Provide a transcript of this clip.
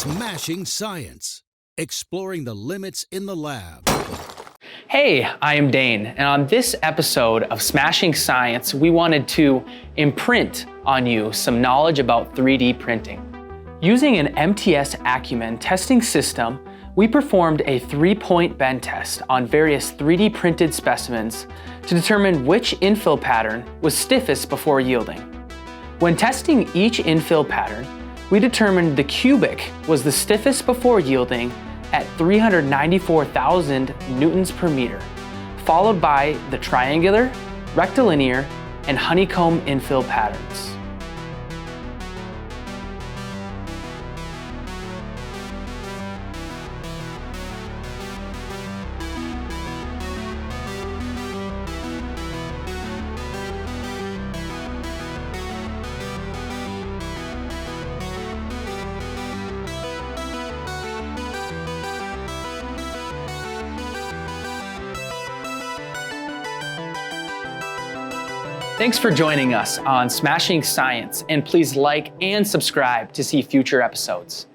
Smashing Science, exploring the limits in the lab. Hey, I am Dane, and on this episode of Smashing Science, we wanted to imprint on you some knowledge about 3D printing. Using an MTS Acumen testing system, we performed a 3-point bend test on various 3D printed specimens to determine which infill pattern was stiffest before yielding. When testing each infill pattern, we determined the cubic was the stiffest before yielding at 394,000 newtons per meter, followed by the triangular, rectilinear, and honeycomb infill patterns. Thanks for joining us on Smashing Science, and please like and subscribe to see future episodes.